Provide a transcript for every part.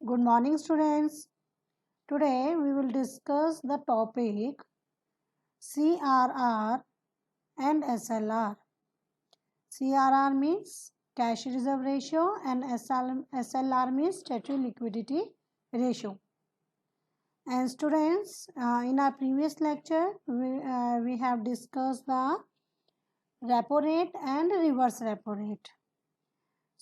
Good morning, students. Today we will discuss the topic CRR and SLR. CRR means cash reserve ratio and SLR means statutory liquidity ratio. And students, in our previous lecture, we have discussed the repo rate and reverse repo rate.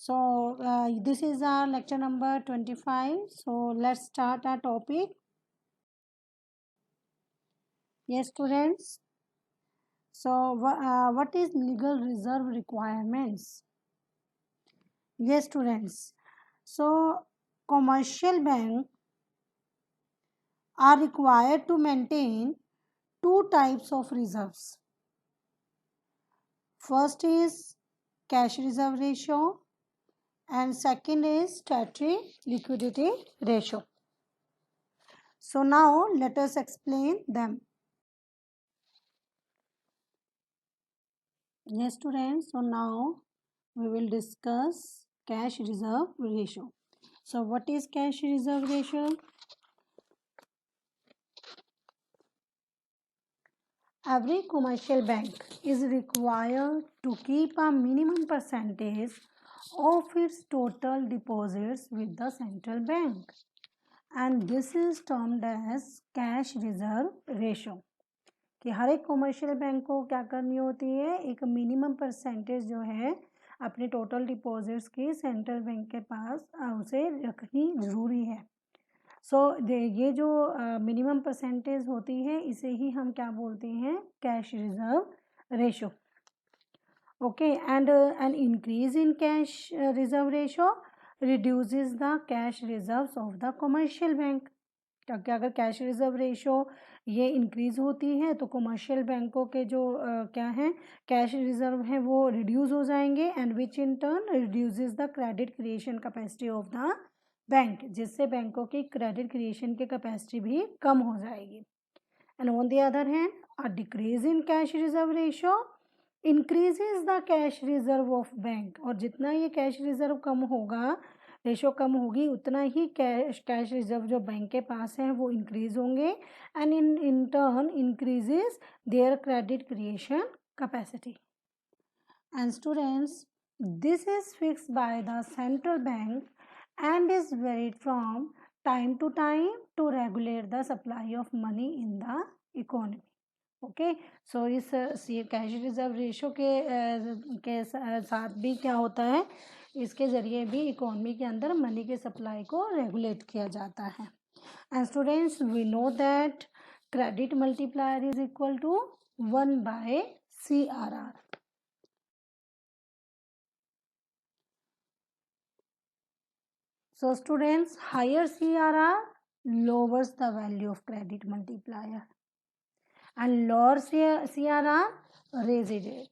So this is our lecture number 25. So let's start our topic. Yes, students. So what is legal reserve requirements? Yes, students. So commercial banks are required to maintain two types of reserves. First is cash reserve ratio and second is statutory liquidity ratio. So now let us explain them. Yes, students. So now we will discuss cash reserve ratio. So what is cash reserve ratio? Every commercial bank is required to keep a minimum percentage of its total deposits with the central bank, and this is termed as cash reserve ratio. कि हर एक commercial bank को क्या करनी होती है, एक minimum percentage जो है अपने टोटल डिपॉजिट्स की सेंट्रल बैंक के पास उसे रखनी ज़रूरी है. सो ये जो मिनिमम परसेंटेज होती है इसे ही हम क्या बोलते हैं, cash reserve ratio. Okay, and an increase in cash reserve ratio reduces the cash reserves of the commercial bank. क्योंकि अगर कैश रिजर्व रेशो ये इंक्रीज होती है तो कमर्शियल बैंकों के जो क्या है कैश रिजर्व है वो रिड्यूस हो जाएंगे, and which in turn reduces the credit creation capacity of the bank, जिससे बैंकों की क्रेडिट क्रिएशन की कैपेसिटी भी कम हो जाएगी. And on the other hand a decrease in cash reserve ratio increases the cash reserve of bank. और जितना ये कैश रिजर्व कम होगा, रेशो कम होगी, उतना ही कैश रिजर्व जो बैंक के पास है वो इंक्रीज होंगे, and in turn increases there credit creation capacity. And students, this is fixed by the central bank and is varied from time to time to regulate the supply of money in the economy. Okay, so इस cash reserve ratio के साथ भी क्या होता है, इसके ज़रिए भी इकोनॉमी के अंदर मनी के सप्लाई को रेगुलेट किया जाता है. And students, we know that credit multiplier is equal to 1/CRR. So students, higher CRR lowers the value of credit multiplier and lower CRR raises it.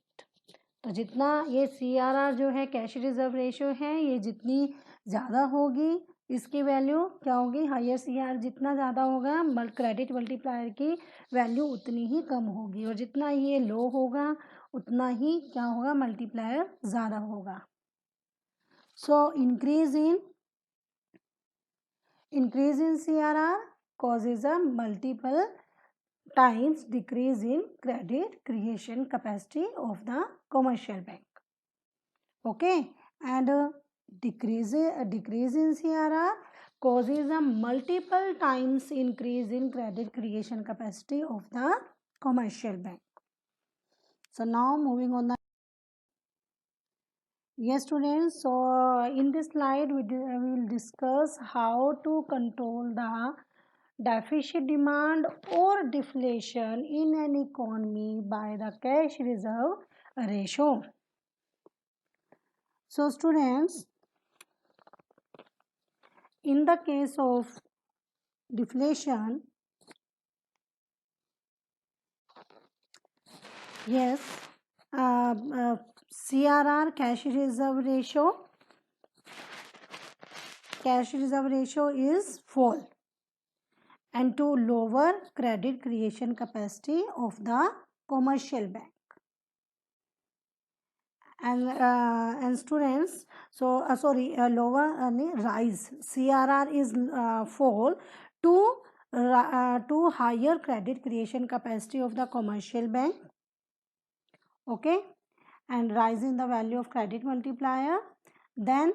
तो जितना ये CRR जो है कैश रिजर्व रेशो है, ये जितनी ज़्यादा होगी इसकी वैल्यू क्या होगी, हायर CRR जितना ज़्यादा होगा क्रेडिट मल्टीप्लायर की वैल्यू उतनी ही कम होगी, और जितना ये लो होगा उतना ही क्या होगा, मल्टीप्लायर ज़्यादा होगा. सो increase in CRR causes a multiple times decrease in credit creation capacity of the commercial bank. Okay, and decrease in CRR causes a multiple times increase in credit creation capacity of the commercial bank. So now moving on. Yes, students, so in this slide we will discuss how to control the deficit demand or deflation in an economy by the cash reserve ratio. So students, in the case of deflation, yes, CRR cash reserve ratio is fall, and to lower credit creation capacity of the commercial bank. and students, so lower rise, CRR is fall to higher credit creation capacity of the commercial bank, okay, and rise in the value of credit multiplier. Then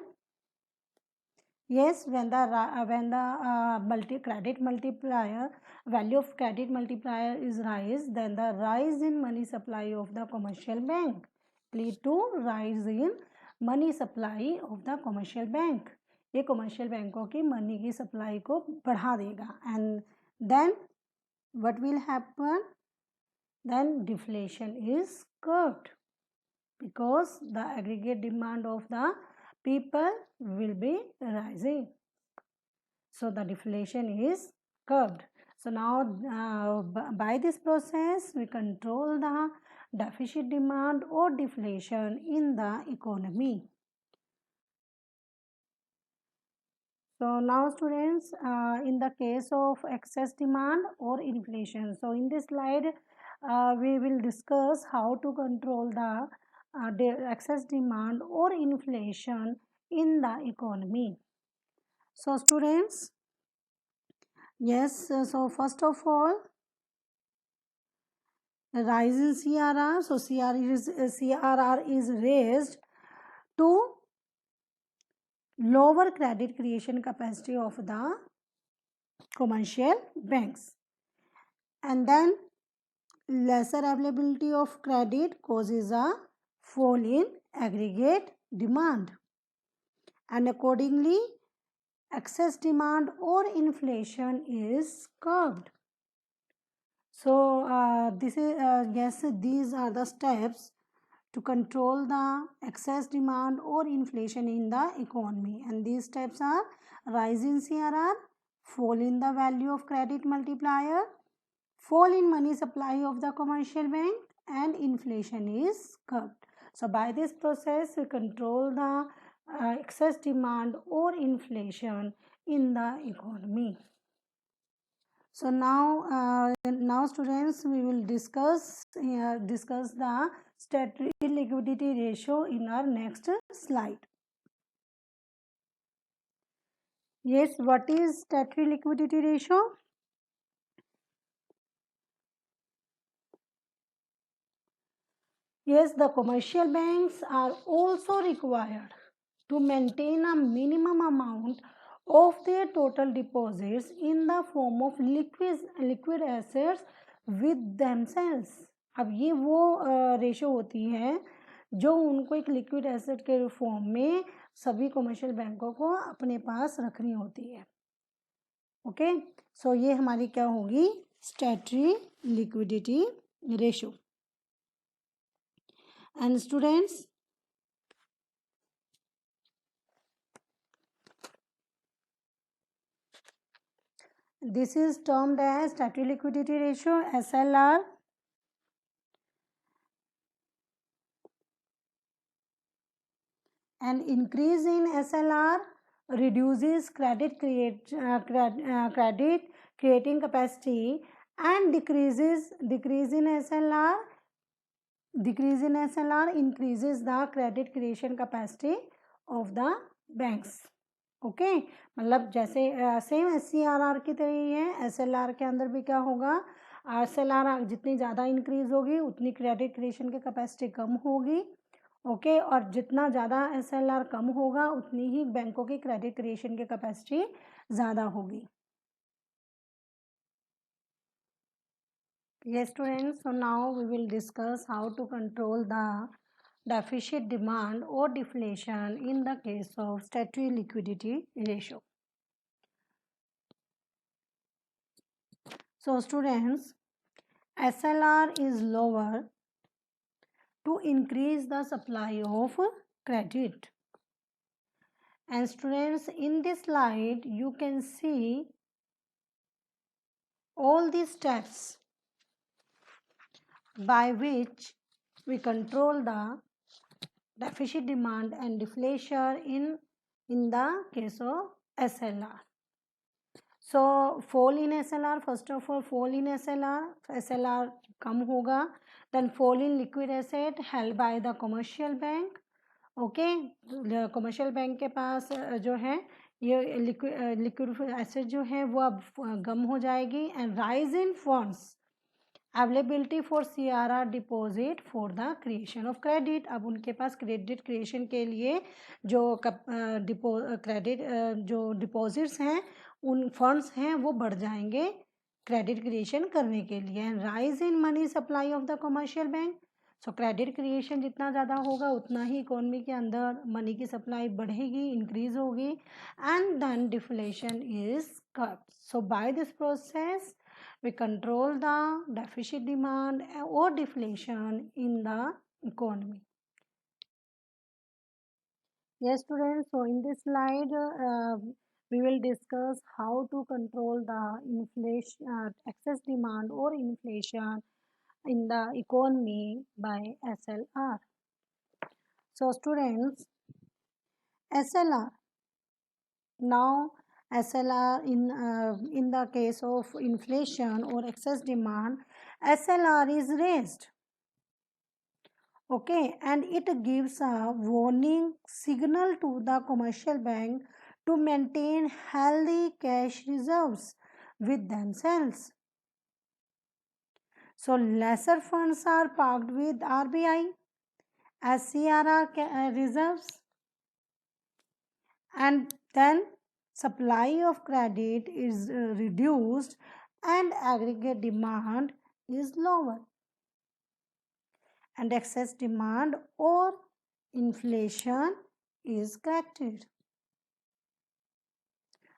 yes, when the credit multiplier, value of credit multiplier is rise, then the rise in money supply of the commercial bank lead to rise in money supply of the commercial bank. ये commercial बैंकों की money की supply को बढ़ा देगा. And then what will happen? Then deflation is curbed because the aggregate demand of the people will be rising. So the deflation is curbed. So now by this process we control the deficit demand or deflation in the economy. So now students, in the case of excess demand or inflation, so in this slide we will discuss how to control the excess demand or inflation in the economy. So students, yes, so first of all, rise in CRR. So CRR is raised to lower credit creation capacity of the commercial banks, and then lesser availability of credit causes a fall in aggregate demand, and accordingly excess demand or inflation is curbed. So this is yes, these are the steps to control the excess demand or inflation in the economy, and these steps are rise in CRR, fall in the value of credit multiplier, fall in money supply of the commercial bank, and inflation is curbed. So by this process we control the excess demand or inflation in the economy. So now students, we will discuss the statutory liquidity ratio in our next slide. Yes, what is statutory liquidity ratio? Yes, the commercial banks are also required to maintain a minimum amount of their total deposits in the form of liquid assets with themselves. अब ये वो ratio होती है जो उनको एक liquid asset के form में सभी कमर्शियल बैंकों को अपने पास रखनी होती है. ओके, सो ये हमारी क्या होगी? Statutory liquidity ratio. And students, this is termed as statutory liquidity ratio, SLR. An increase in SLR reduces credit creating capacity, and decrease in SLR increases the credit creation capacity of the banks. Okay मतलब जैसे same SCRR की तरह ही है, SLR के अंदर भी क्या होगा? SLR जितनी ज़्यादा इंक्रीज होगी उतनी क्रेडिट क्रिएशन की कैपेसिटी कम होगी. ओके, और जितना ज़्यादा SLR कम होगा उतनी ही बैंकों की क्रेडिट क्रिएशन की कैपेसिटी ज़्यादा होगी. Yes students, so now we will discuss how to control the deficit demand or deflation in the case of statutory liquidity ratio. So students, SLR is lower to increase the supply of credit. And students, in this slide you can see all these steps by which we control the deficit demand and deflation in the case of SLR. So fall in SLR, first of all fall in SLR कम होगा Then fall in liquid asset held by the commercial bank. Okay, commercial bank के पास जो है ये liquid asset जो है वो अब गम हो जाएगी. And rise in funds availability for CRR deposit for the creation of credit. अब उनके पास क्रेडिट क्रिएशन के लिए जो क्रेडिट जो डिपॉजिट्स हैं, उन फंड्स हैं वो बढ़ जाएंगे क्रेडिट क्रिएशन करने के लिए. And rise in money supply of the commercial bank. So credit creation जितना ज़्यादा होगा उतना ही इकोनॉमी के अंदर मनी की सप्लाई बढ़ेगी, इंक्रीज होगी. And then deflation is cut. So by this process we control the deficit demand or deflation in the economy. Yes students, so in this slide we will discuss how to control the inflation, excess demand or inflation in the economy by SLR. So students, SLR, now SLR in the case of inflation or excess demand, SLR is raised. Okay, and it gives a warning signal to the commercial bank to maintain healthy cash reserves with themselves. So lesser funds are parked with RBI as CRR reserves, and then supply of credit is reduced and aggregate demand is lower, and excess demand or inflation is corrected.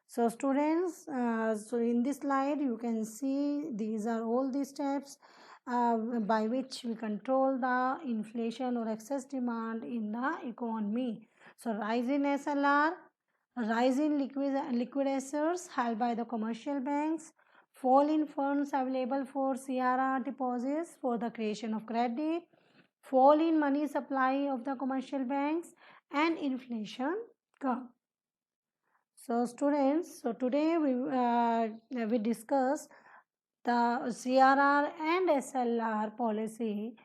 So students, so in this slide you can see these are all the steps by which we control the inflation or excess demand in the economy. So rise in SLR, rise in liquid assets held by the commercial banks, fall in funds available for CRR deposits for the creation of credit, fall in money supply of the commercial banks, and inflation come. So students, so today we discuss the CRR and SLR policy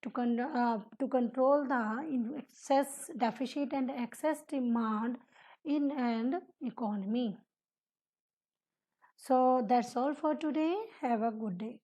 to control the excess deficit and excess demand in an economy. So that's all for today. Have a good day.